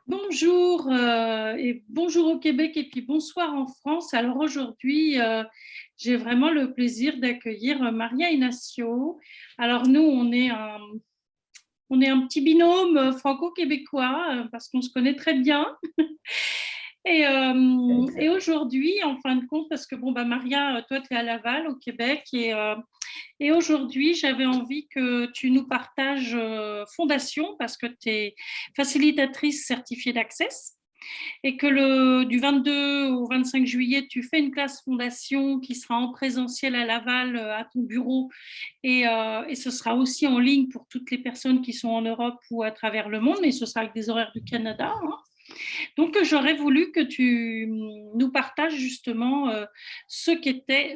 Bonjour et bonjour au Québec et puis bonsoir en France. Alors aujourd'hui, j'ai vraiment le plaisir d'accueillir Maria Inacio. Alors nous, on est un petit binôme franco-québécois parce qu'on se connaît très bien. Et Exact. aujourd'hui, en fin de compte, parce que bon, bah Maria, toi, tu es à Laval, au Québec, et aujourd'hui, j'avais envie que tu nous partages Fondation, parce que tu es facilitatrice certifiée d'Access, et que du 22 au 25 juillet, tu fais une classe Fondation qui sera en présentiel à Laval, à ton bureau, et ce sera aussi en ligne pour toutes les personnes qui sont en Europe ou à travers le monde, mais ce sera avec des horaires du Canada, hein. Donc, j'aurais voulu que tu nous partages justement ce qu'était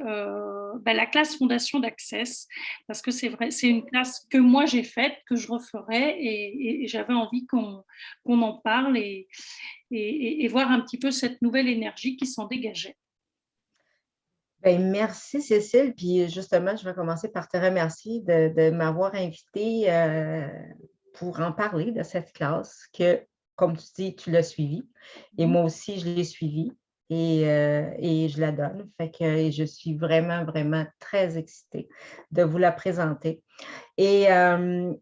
la classe Fondation d'Access, parce que c'est vrai, c'est une classe que moi j'ai faite, que je referai, et j'avais envie qu'on en parle et voir un petit peu cette nouvelle énergie qui s'en dégageait. Ben, merci Cécile. Puis justement, je vais commencer par te remercier de m'avoir invitée pour en parler de cette classe que, comme tu dis, tu l'as suivie. Et moi aussi, je l'ai suivie et je la donne. Fait que je suis vraiment, vraiment très excitée de vous la présenter. Et euh,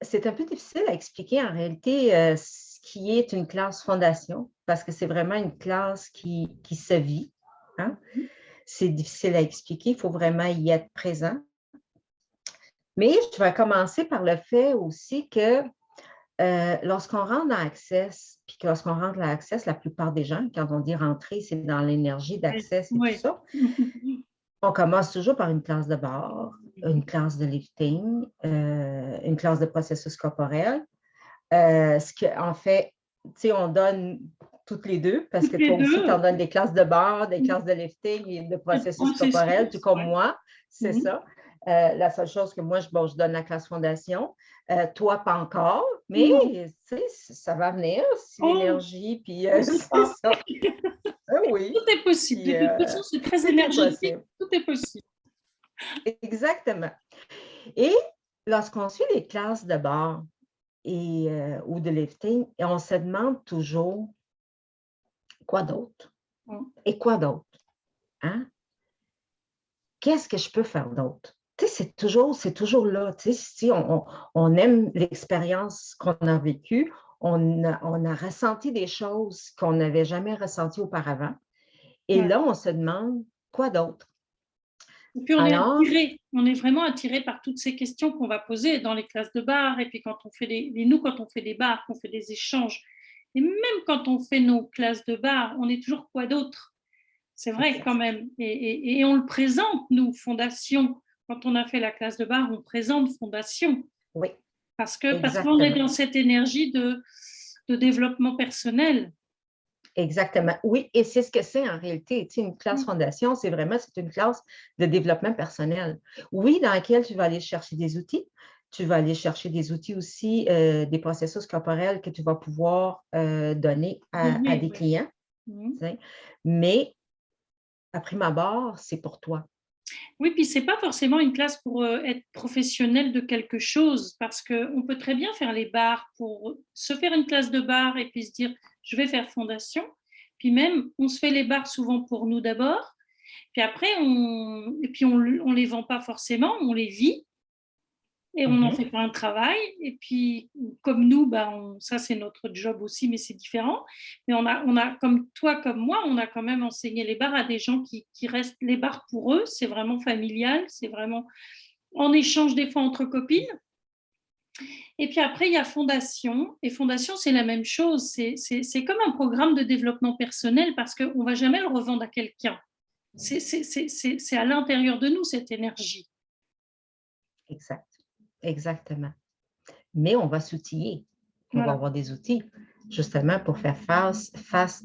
c'est un peu difficile à expliquer en réalité ce qui est une classe fondation parce que c'est vraiment une classe qui se vit. Hein? C'est difficile à expliquer, il faut vraiment y être présent. Mais je vais commencer par le fait aussi que lorsqu'on rentre dans Access, puis que lorsqu'on rentre dans Access, la plupart des gens, quand on dit rentrer, c'est dans l'énergie d'Access et tout Oui. ça, on commence toujours par une classe de barre, une classe de lifting, une classe de processus corporel. En fait, tu sais, on donne toutes les deux parce que Toutes les toi aussi, tu deux, en donnes des classes de barre, des classes de lifting et de le processus corporel, tout processus, comme ouais. moi, c'est ça. La seule chose que moi, je donne la classe fondation. Toi, pas encore, mais Non. tu sais, ça va venir, si Oh, l'énergie, puis on ne sait c'est pas. ça. Ah oui, Tout est possible. puis De toute façon, c'est très tout est énergétique. possible. Tout est possible. Exactement. Et lorsqu'on suit les classes de barre ou de lifting, on se demande toujours quoi d'autre? Et quoi d'autre? Hein? Qu'est-ce que je peux faire d'autre? Tu sais, c'est toujours là. Tu sais, si on aime l'expérience qu'on a vécue, on a ressenti des choses qu'on n'avait jamais ressenties auparavant. Et Ouais. là, on se demande quoi d'autre? Et puis Alors, on est vraiment attiré par toutes ces questions qu'on va poser dans les classes de bar. Et puis nous, quand on fait des bars, qu'on fait des échanges, et même quand on fait nos classes de bar, on est toujours quoi d'autre? C'est vrai quand exact. même. Et on le présente, nous, Fondation. Quand on a fait la classe de bar, on présente Fondation. Oui, Parce qu'on est exactement. dans cette énergie de développement personnel. Exactement. Oui, et c'est ce que c'est en réalité. Tu sais, une classe fondation, c'est une classe de développement personnel. Oui, dans laquelle tu vas aller chercher des outils. Tu vas aller chercher des outils aussi, des processus corporels que tu vas pouvoir donner à Oui, des oui. clients. Mhm. Tu sais. Mais, à prime abord, c'est pour toi. Oui, puis c'est pas forcément une classe pour être professionnel de quelque chose, parce qu'on peut très bien faire les bars pour se faire une classe de bar et puis se dire je vais faire fondation. Puis même, on se fait les bars souvent pour nous d'abord, puis après, on les vend pas forcément, on les vit et on n'en Mhm. fait pas un travail. Et puis, comme nous, ça c'est notre job aussi, mais c'est différent. Mais comme toi, comme moi, on a quand même enseigné les bars à des gens qui restent les bars pour eux. C'est vraiment familial, c'est vraiment en échange des fois entre copines. Et puis après, il y a Fondation. Et Fondation, c'est la même chose. C'est comme un programme de développement personnel parce qu'on ne va jamais le revendre à quelqu'un. C'est à l'intérieur de nous, cette énergie. Exact. Exactement. Mais on va s'outiller. On va Voilà. avoir des outils justement pour faire face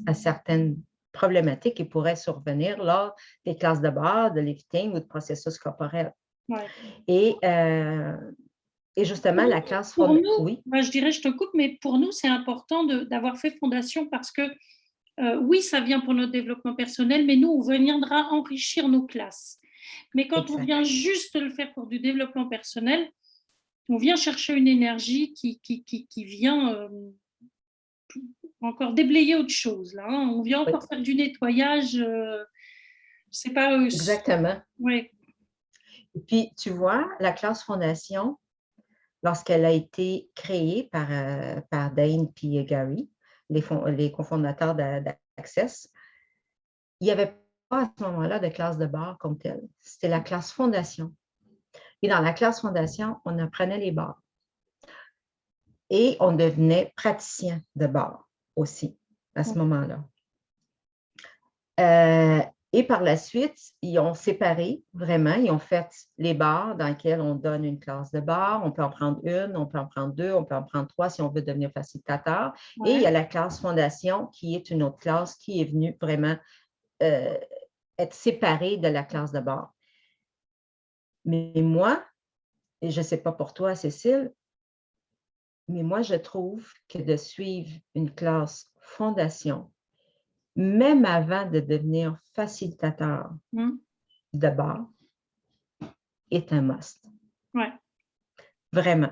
à certaines problématiques qui pourraient survenir lors des classes de base, de lifting ou de processus corporel. Ouais. Et, euh, et justement, la classe Pour fondamentale, nous, oui, moi, je dirais, je te coupe, mais pour nous, c'est important d'avoir fait fondation parce que oui, ça vient pour notre développement personnel, mais nous, on viendra enrichir nos classes. Mais quand on exact, vient juste le faire pour du développement personnel, on vient chercher une énergie qui vient. encore déblayer autre chose, là. Hein. On vient Oui, encore faire du nettoyage. C'est pas... exactement. ouais. Et puis, tu vois, la classe fondation, lorsqu'elle a été créée par Dane et Gary, les cofondateurs d'Access, il n'y avait pas à ce moment-là de classe de bar comme telle. C'était la classe fondation. Et dans la classe fondation, on apprenait les bars. Et on devenait praticien de bar aussi à ce moment-là. Et par la suite, ils ont séparé vraiment, ils ont fait les bars dans lesquels on donne une classe de bar. On peut en prendre une, on peut en prendre deux, on peut en prendre trois si on veut devenir facilitateur. Ouais. Et il y a la classe fondation qui est une autre classe qui est venue vraiment être séparée de la classe de bar. Mais moi, et je ne sais pas pour toi, Cécile, mais moi, je trouve que de suivre une classe fondation, même avant de devenir facilitateur de bar, est un must. Ouais. Vraiment.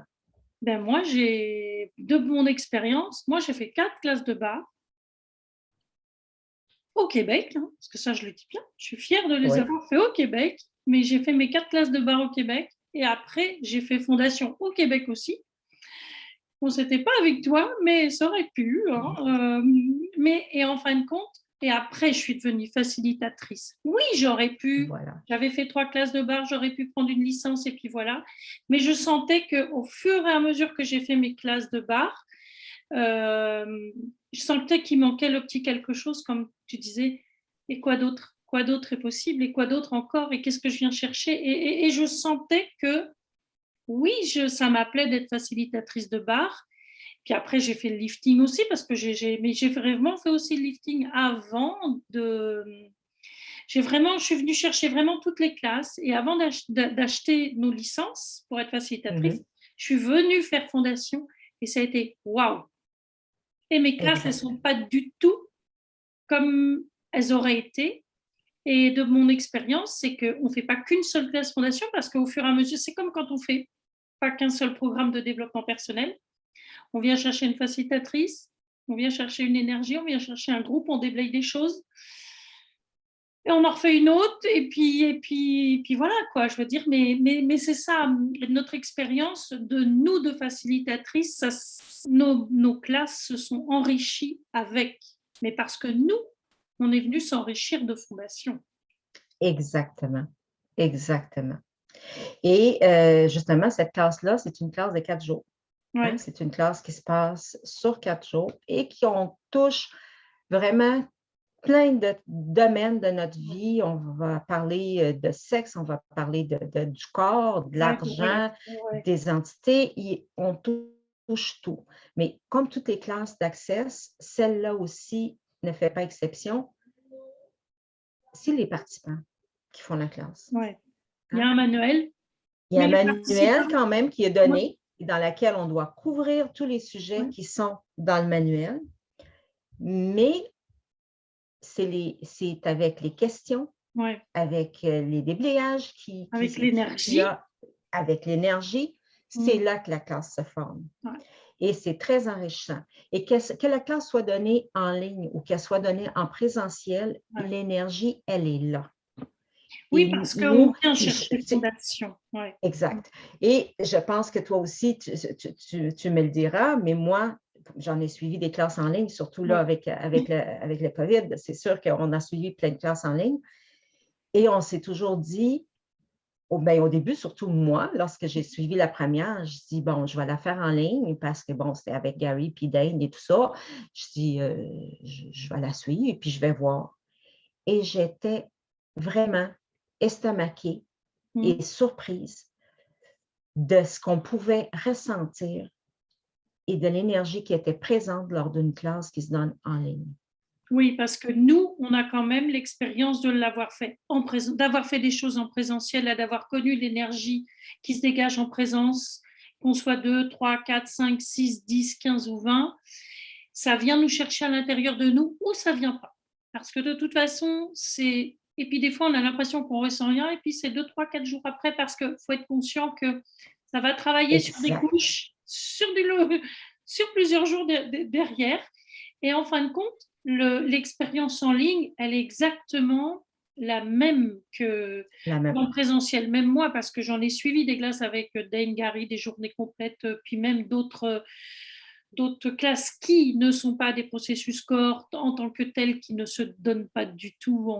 Ben moi, de mon expérience, moi, j'ai fait 4 classes de bar au Québec, hein, parce que ça, je le dis bien. Je suis fière de les avoir fait au Québec, mais j'ai fait mes 4 classes de bar au Québec et après, j'ai fait fondation au Québec aussi. Bon, c'était pas avec toi, mais ça aurait pu. Hein, et en fin de compte, et après, je suis devenue facilitatrice. Oui, j'aurais pu. Voilà. J'avais fait 3 classes de bar, j'aurais pu prendre une licence et puis voilà. Mais je sentais qu'au fur et à mesure que j'ai fait mes classes de bar, je sentais qu'il manquait le petit quelque chose, comme tu disais. Et quoi d'autre? Quoi d'autre est possible? Et quoi d'autre encore? Et qu'est-ce que je viens chercher? Et je sentais que oui, ça m'appelait d'être facilitatrice de bar. Puis après, j'ai fait le lifting aussi parce que mais j'ai vraiment fait aussi le lifting avant de. Je suis venue chercher vraiment toutes les classes et avant d'acheter nos licences pour être facilitatrice, je suis venue faire fondation et ça a été waouh. Et mes classes, elles ne sont pas du tout comme elles auraient été. Et de mon expérience, c'est qu'on ne fait pas qu'une seule classe fondation parce qu'au fur et à mesure, c'est comme quand on ne fait pas qu'un seul programme de développement personnel. On vient chercher une facilitatrice, on vient chercher une énergie, on vient chercher un groupe, on déblaye des choses. Et on en refait une autre, et puis voilà, quoi. Je veux dire, mais c'est ça, notre expérience de nous, de facilitatrices, nos classes se sont enrichies avec. Mais parce que nous, on est venu s'enrichir de fondation. Exactement. Exactement. Et justement, cette classe-là, c'est une classe de 4 jours. Ouais. Hein? C'est une classe qui se passe sur 4 jours et qu'on touche vraiment plein de domaines de notre vie. On va parler de sexe, on va parler du corps, de l'argent, des entités. On touche tout. Mais comme toutes les classes d'Access, celle-là aussi ne fait pas exception. C'est les participants qui font la classe. Ouais. Il y a un manuel. Il y a un manuel quand même qui est donné, dans lequel on doit couvrir tous les sujets qui sont dans le manuel, mais c'est avec les questions, avec les déblayages, avec l'énergie. Avec l'énergie, c'est là que la classe se forme. Et c'est très enrichissant. Et que la classe soit donnée en ligne ou qu'elle soit donnée en présentiel, l'énergie, elle est là. Oui, parce qu'on vient chercher fondation. Exact. Et je pense que toi aussi, tu me le diras, mais moi, j'en ai suivi des classes en ligne, surtout là avec le COVID. C'est sûr qu'on a suivi plein de classes en ligne. Et on s'est toujours dit, au début, surtout moi, lorsque j'ai suivi la première, je dis, bon, je vais la faire en ligne parce que, bon, c'était avec Gary puis Dane et tout ça. Je dis, je vais la suivre et puis je vais voir. Et j'étais vraiment estomaquée et surprise de ce qu'on pouvait ressentir et de l'énergie qui était présente lors d'une classe qui se donne en ligne. Oui, parce que nous, on a quand même l'expérience de l'avoir fait d'avoir fait des choses en présentiel, d'avoir connu l'énergie qui se dégage en présence, qu'on soit 2, 3, 4, 5, 6, 10, 15 ou 20. Ça vient nous chercher à l'intérieur de nous ou ça ne vient pas. Parce que de toute façon, c'est... Et puis des fois, on a l'impression qu'on ne ressent rien et puis c'est 2, 3, 4 jours après parce qu'il faut être conscient que ça va travailler sur des couches, sur plusieurs jours derrière. Et en fin de compte, l'expérience en ligne, elle est exactement la même que La même. en présentiel. Même moi, parce que j'en ai suivi des classes avec Dane Gary, des journées complètes, puis même d'autres classes qui ne sont pas des processus cohortes en tant que tels, qui ne se donnent pas du tout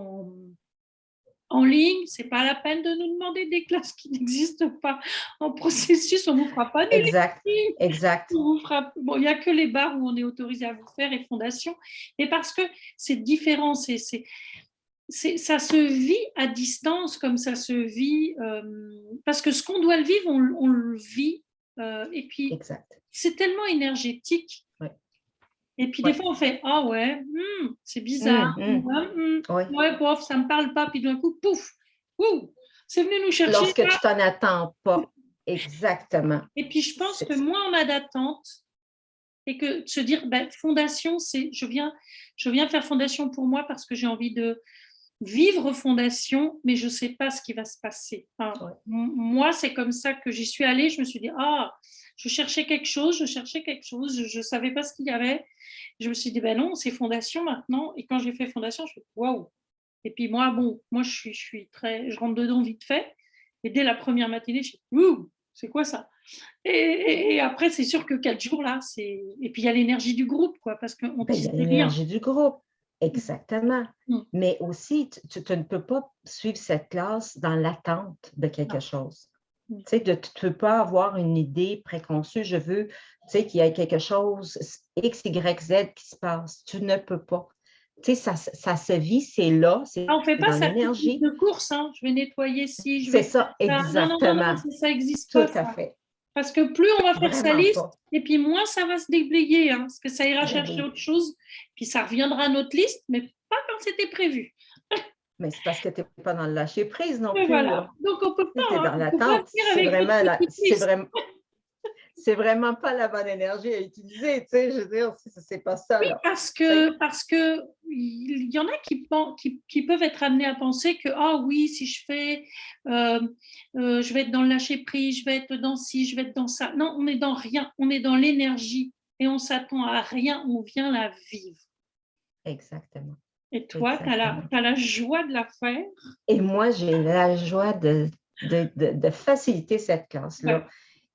en ligne. C'est pas la peine de nous demander des classes qui n'existent pas en processus. On ne vous fera pas du Exact, listing. exact. On vous fera... Bon, il n'y a que les bars où on est autorisé à vous faire et fondations. Et parce que c'est différent, ça se vit à distance comme ça se vit, parce que ce qu'on doit le vivre, on le vit. Et puis, Exact. c'est tellement énergétique. Ouais. Et puis, des fois, on fait « Ah ouais, c'est bizarre. Oui. Ouais, bof, ça ne me parle pas. » Puis d'un coup, pouf, c'est venu nous chercher. Lorsque tu t'en attends pas. Exactement. Et puis, je pense que moins on a d'attente et que de se dire, fondation, c'est je viens faire fondation pour moi parce que j'ai envie de vivre fondation, mais je ne sais pas ce qui va se passer. Enfin, moi, c'est comme ça que j'y suis allée. Je me suis dit, je cherchais quelque chose, je ne savais pas ce qu'il y avait. Je me suis dit, non, c'est fondation maintenant. Et quand j'ai fait fondation, je me suis dit, waouh. Et puis moi, je rentre dedans vite fait. Et dès la première matinée, je me suis dit, c'est quoi ça? Et après, c'est sûr que 4 jours là, et puis il y a l'énergie du groupe, quoi, parce qu'on il y a tisse des liens. l'énergie du groupe. Exactement. Mais aussi, tu ne peux pas suivre cette classe dans l'attente de quelque chose. Tu ne peux pas avoir une idée préconçue. Je veux qu'il y ait quelque chose, X, Y, Z qui se passe. Tu ne peux pas. Ça se vit, c'est là, c'est on ne fait pas dans sa petite l'énergie. de course, je vais nettoyer si, je vais C'est ça, exactement. Non, ça n'existe Tout pas. à fait. Parce que plus on va faire sa Vraiment liste, pas. et puis moins ça va se déblayer, parce que ça ira chercher autre chose, puis ça reviendra à notre liste, mais pas quand c'était prévu. Mais c'est parce que tu n'es pas dans le lâcher prise non plus. Voilà. Là. Donc on ne peut pas. Tu es dans On l'attente. C'est vraiment pas la bonne énergie à utiliser. Je veux dire, c'est pas ça. Oui, là. parce que il y en a qui peuvent être amenés à penser que oui, si je fais, je vais être dans le lâcher prise, je vais être dans ci, je vais être dans ça. Non, on n'est dans rien. On est dans l'énergie et on s'attend à rien. On vient la vivre. Exactement. Et toi, tu as la joie de la faire. Et moi, j'ai la joie de faciliter cette classe-là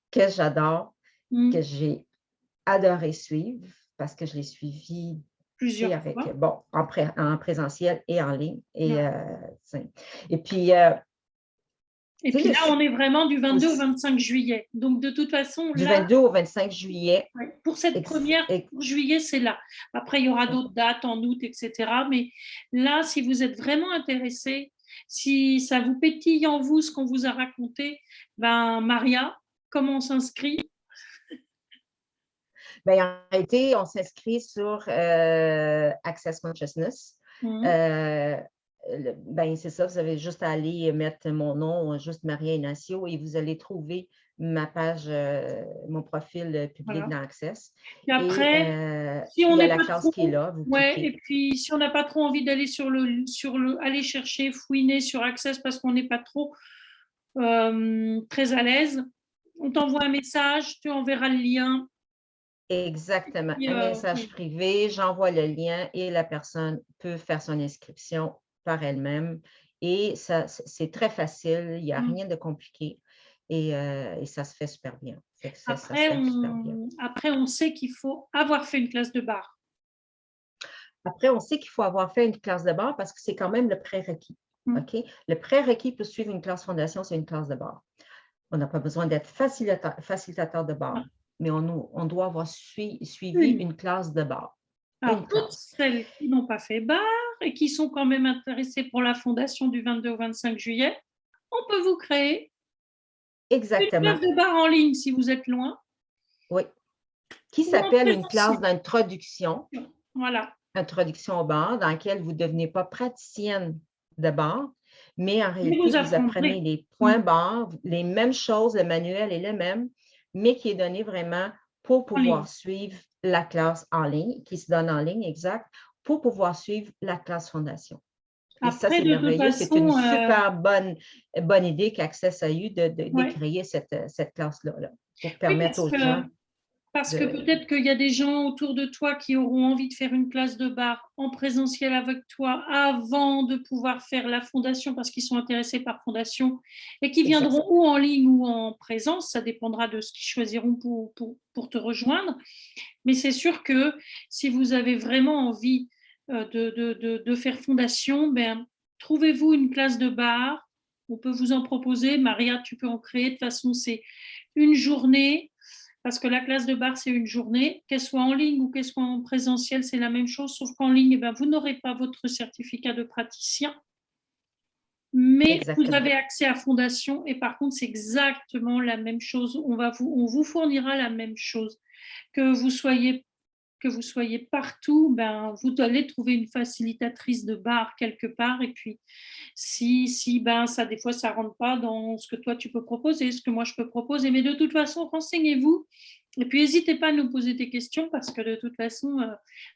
que j'adore, que j'ai adoré suivre parce que je l'ai suivie plusieurs avec, fois. en présentiel et en ligne. Et puis, et puis là, on est vraiment du 22 au 25 juillet. Donc, de toute façon, du 22 au 25 juillet. Pour cette première, pour juillet, c'est là. Après, il y aura d'autres dates en août, etc. Mais là, si vous êtes vraiment intéressé, si ça vous pétille en vous ce qu'on vous a raconté, Maria, comment on s'inscrit? En réalité, on s'inscrit sur Access Consciousness. C'est ça, vous avez juste à aller mettre mon nom, juste Maria Inacio, et vous allez trouver ma page, mon profil public dans Access. Et après, si on il y a la classe qui est là. Vous cliquez. Et puis, si on n'a pas trop envie d'aller aller chercher, fouiner sur Access parce qu'on n'est pas trop très à l'aise, on t'envoie un message, tu enverras le lien. Exactement. Un message privé, j'envoie le lien et la personne peut faire son inscription par elle-même. Et ça, c'est très facile, il n'y a rien de compliqué et ça se fait super bien. Après, on sait qu'il faut avoir fait une classe de barre. Après, on sait qu'il faut avoir fait une classe de barre parce que c'est quand même le prérequis. Okay? Le prérequis pour suivre une classe fondation, c'est une classe de barre. On n'a pas besoin d'être facilitateur de barre, mais on doit avoir suivi une classe de barre. Alors, toutes celles qui n'ont pas fait barre et qui sont quand même intéressées pour la fondation du 22 au 25 juillet, on peut vous créer une classe de barre en ligne si vous êtes loin. Oui. Qui s'appelle une classe d'introduction. Voilà. Introduction au barre, dans laquelle vous ne devenez pas praticienne de barre, mais en réalité, vous apprenez les points barres, les mêmes choses, le manuel est le même, mais qui est donné vraiment pour pouvoir suivre la classe en ligne, qui se donne en ligne, exact, pour pouvoir suivre la classe fondation. Et ça, c'est merveilleux. C'est une super bonne idée qu'Access a eue de créer cette classe-là, pour permettre aux gens. Parce que peut-être qu'il y a des gens autour de toi qui auront envie de faire une classe de bar en présentiel avec toi avant de pouvoir faire la fondation parce qu'ils sont intéressés par fondation et qui viendront ou en ligne ou en présence. Ça dépendra de ce qu'ils choisiront pour te rejoindre. Mais c'est sûr que si vous avez vraiment envie de faire fondation, ben, trouvez-vous une classe de bar. On peut vous en proposer. Maria, tu peux en créer. De toute façon, c'est une journée. Parce que la classe de bar, c'est une journée, qu'elle soit en ligne ou qu'elle soit en présentiel, c'est la même chose, sauf qu'en ligne, eh ben, vous n'aurez pas votre certificat de praticien, mais vous avez accès à Fondation et par contre, c'est exactement la même chose. On vous fournira la même chose. Que vous soyez partout, ben, vous allez trouver une facilitatrice de bar quelque part et puis si ben, ça, des fois, ça ne rentre pas dans ce que toi, tu peux proposer, ce que moi, je peux proposer. Mais de toute façon, renseignez-vous. Et puis, n'hésitez pas à nous poser des questions parce que de toute façon,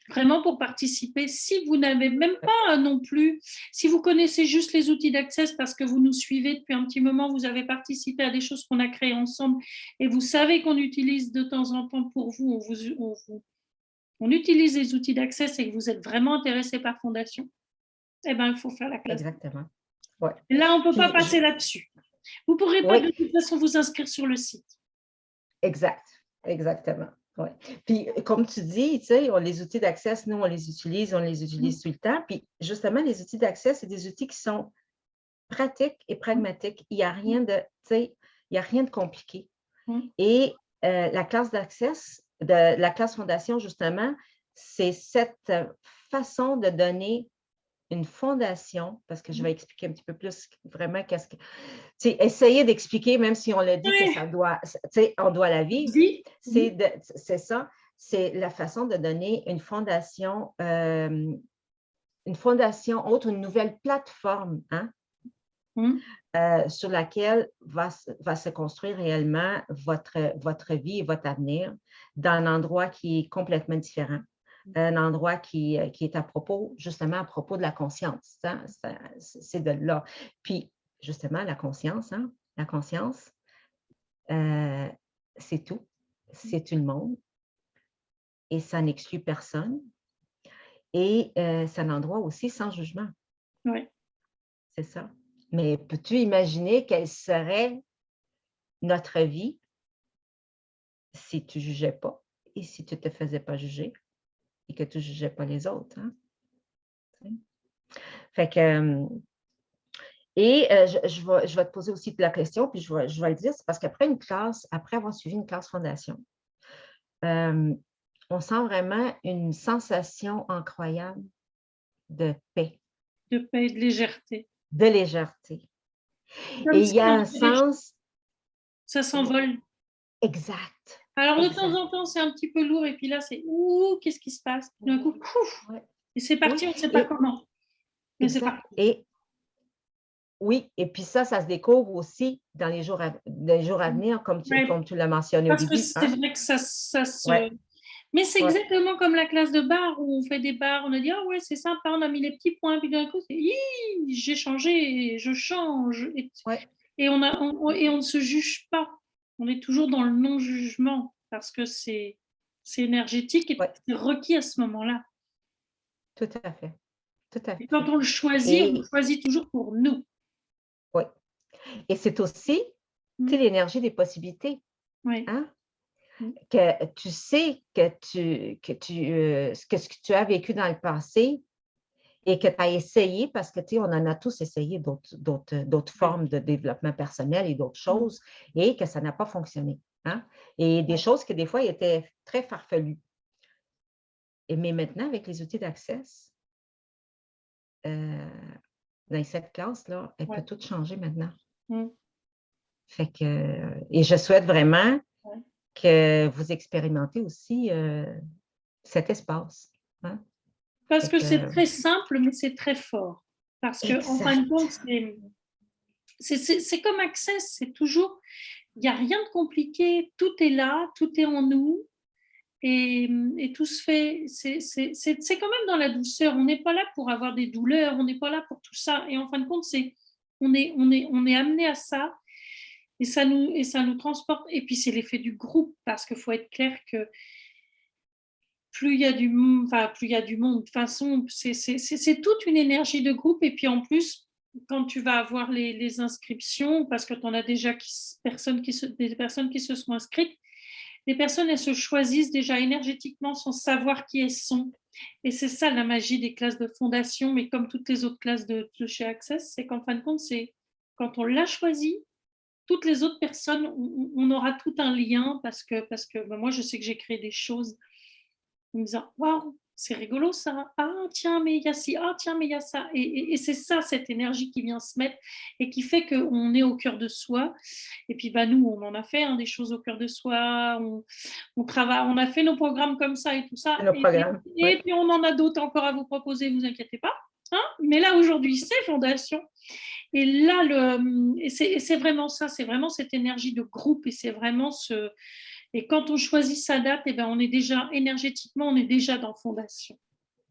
vraiment pour participer, si vous n'avez même pas non plus, si vous connaissez juste les outils d'Access parce que vous nous suivez depuis un petit moment, vous avez participé à des choses qu'on a créées ensemble et vous savez qu'on utilise de temps en temps pour vous, on utilise les outils d'Access et que vous êtes vraiment intéressé par Fondation, eh ben, il faut faire la classe. Exactement. Ouais. Et là, on ne peut pas passer là-dessus. Vous ne pourrez pas de toute façon vous inscrire sur le site. Exact. Exactement. Ouais. Puis, comme tu dis, tu sais, les outils d'Access, nous, on les utilise tout le temps. Puis, justement, les outils d'Access, c'est des outils qui sont pratiques et pragmatiques. Il n'y a rien de, tu sais, il n'y a rien de compliqué. Et la classe d'Access, la classe Fondation, justement, c'est cette façon de donner une fondation, parce que je vais expliquer un petit peu plus vraiment qu'est-ce que... Essayer d'expliquer, même si on l'a dit que ça doit, on doit la vivre, c'est ça, c'est la façon de donner une fondation autre, une nouvelle plateforme, hein, sur laquelle va se construire réellement votre vie et votre avenir dans un endroit qui est complètement différent. Un endroit qui est à propos, justement, à propos de la conscience. Hein? C'est de là. Puis, justement, la conscience, hein? La conscience, c'est tout. C'est tout le monde. Et ça n'exclut personne. Et c'est un endroit aussi sans jugement. Oui. C'est ça. Mais peux-tu imaginer quelle serait notre vie si tu ne jugeais pas et si tu ne te faisais pas juger et que tu ne jugeais pas les autres? Hein? Fait que, et je vais te poser aussi la question, puis je vais le dire, c'est parce qu'après avoir suivi une classe Fondation, on sent vraiment une sensation incroyable de paix. De paix et de légèreté. De légèreté. Et il y a un sens... Ça s'envole. Exact. Alors, de temps en temps, c'est un petit peu lourd, et puis là, c'est « Ouh, qu'est-ce qui se passe ?» D'un coup, pouf, et c'est parti, on ne sait pas comment. Mais c'est parti. Oui, et puis ça se découvre aussi dans les jours à venir, comme tu l'as mentionné au début. Parce que c'est vrai que ça se... Mais c'est exactement comme la classe de bar où on fait des bars, on a dit « Ah ouais, c'est sympa, on a mis les petits points, puis d'un coup, c'est « j'ai changé, je change. » Et on ne se juge pas. On est toujours dans le non-jugement parce que c'est énergétique et c'est requis à ce moment-là. Tout à fait. Tout à fait. Et quand on le choisit, on le choisit toujours pour nous. Oui. Et c'est aussi l'énergie des possibilités. Oui. Hein? Que tu sais que ce que tu as vécu dans le passé et que tu as essayé, parce que on en a tous essayé d'autres formes de développement personnel et d'autres choses, et que ça n'a pas fonctionné. Hein? Et des choses qui, des fois, étaient très farfelues. Mais maintenant, avec les outils d'Access, dans cette classe-là, elle peut tout changer maintenant. Fait que, et je souhaite vraiment que vous expérimentez aussi cet espace. Hein? Parce que c'est très simple, mais c'est très fort. Parce qu'en fin de compte, c'est comme Access, c'est toujours, il n'y a rien de compliqué, tout est là, tout est en nous. Et tout se fait, c'est quand même dans la douceur. On n'est pas là pour avoir des douleurs, on n'est pas là pour tout ça. Et en fin de compte, on est amené à ça. et ça nous transporte. Et puis, c'est l'effet du groupe, parce qu'il faut être clair que plus il y a du monde, de toute façon, c'est toute une énergie de groupe. Et puis en plus, quand tu vas avoir les inscriptions, parce que tu en as déjà des personnes qui se sont inscrites, les personnes, elles se choisissent déjà énergétiquement sans savoir qui elles sont. Et c'est ça la magie des classes de fondation, mais comme toutes les autres classes de chez Access, c'est qu'en fin de compte, c'est quand on l'a choisi, toutes les autres personnes, on aura tout un lien, parce que moi, je sais que j'ai créé des choses en me disant waouh, c'est rigolo ça, ah tiens, mais il y a ci, ah tiens, mais il y a ça. Et c'est ça, cette énergie qui vient se mettre et qui fait qu'on est au cœur de soi. Et puis nous, on en a fait des choses au cœur de soi, on travaille, on a fait nos programmes comme ça et tout ça. Le programme. Et puis on en a d'autres encore à vous proposer, ne vous inquiétez pas. Mais là, aujourd'hui, c'est Fondation. Et là, c'est vraiment ça, c'est vraiment cette énergie de groupe, et c'est vraiment ce. Et quand on choisit sa date, on est déjà énergétiquement, on est déjà dans Fondation.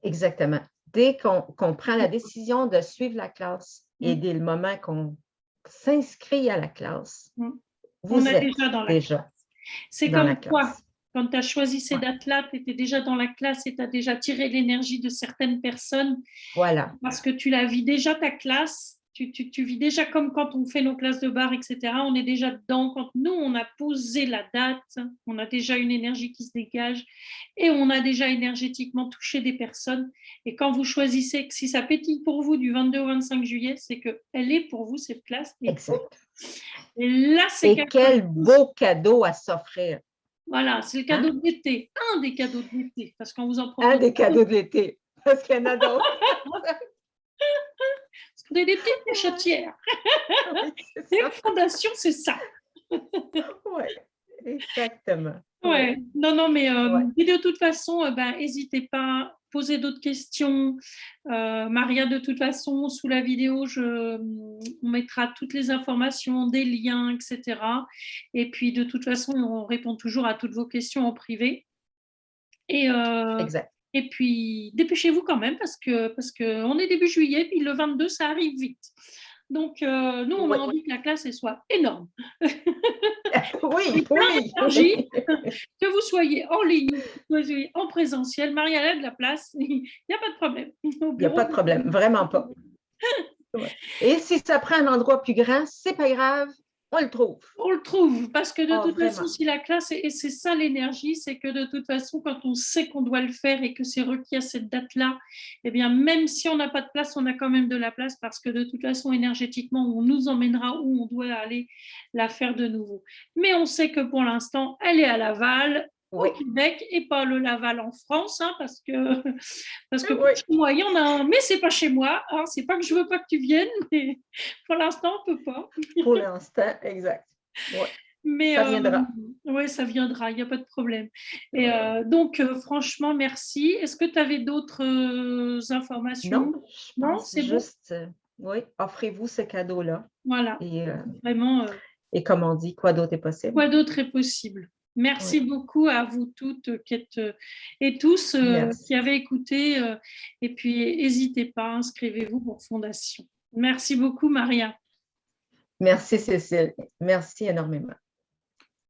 Exactement. Dès qu'on prend la décision de suivre la classe et dès le moment qu'on s'inscrit à la classe, vous êtes déjà dans la classe. C'est comme toi, quand tu as choisi ces dates-là, tu étais déjà dans la classe et tu as déjà tiré l'énergie de certaines personnes. Voilà. Parce que tu la vis déjà, ta classe. Tu vis déjà comme quand on fait nos classes de bar, etc. On est déjà dedans. Quand nous, on a posé la date, on a déjà une énergie qui se dégage et on a déjà énergétiquement touché des personnes. Et quand vous choisissez, si ça pétille pour vous du 22 au 25 juillet, c'est qu'elle est pour vous, cette classe. Exact. Et là, c'est quel beau cadeau à s'offrir. Voilà, c'est le cadeau de l'été. Un des cadeaux de l'été. Parce qu'on vous en profite. Un des cadeaux de l'été. Parce qu'il y en a d'autres. Parce qu'on est des petites cachetières. Et Fondation, c'est ça. Oui, exactement. Ouais. Non, mais et de toute façon, n'hésitez pas, posez d'autres questions. Maria, de toute façon, sous la vidéo, on mettra toutes les informations, des liens, etc. Et puis, de toute façon, on répond toujours à toutes vos questions en privé. Exact. Et puis, dépêchez-vous quand même, parce que on est début juillet, puis le 22, ça arrive vite. Donc, nous, on a envie que la classe elle soit énorme. Oui. Que vous soyez en ligne, que vous soyez en présentiel, Maria a de la place, il n'y a pas de problème. Il n'y a pas de problème, vraiment pas. Et si ça prend un endroit plus grand, c'est pas grave, on le trouve. On le trouve, parce que de toute façon, vraiment. si la classe, et c'est ça l'énergie, c'est que de toute façon, quand on sait qu'on doit le faire et que c'est requis à cette date-là, même si on n'a pas de place, on a quand même de la place, parce que de toute façon, énergétiquement, on nous emmènera où on doit aller la faire de nouveau. Mais on sait que pour l'instant, elle est à Laval, au Québec, et pas le Laval en France, parce que chez moi, il y en a un, mais c'est pas chez moi. C'est pas que je veux pas que tu viennes, mais pour l'instant, on peut pas. Pour l'instant, exact. Mais ça viendra. Oui, ça viendra, il n'y a pas de problème. Et donc, franchement, merci. Est-ce que tu avais d'autres informations? Non, je pense juste, offrez-vous ce cadeau-là. Voilà, et, vraiment. Et comme on dit, quoi d'autre est possible? Quoi d'autre est possible? Merci beaucoup à vous toutes et tous qui avez écouté. Et puis, n'hésitez pas, inscrivez-vous pour Fondation. Merci beaucoup, Maria. Merci, Cécile. Merci énormément.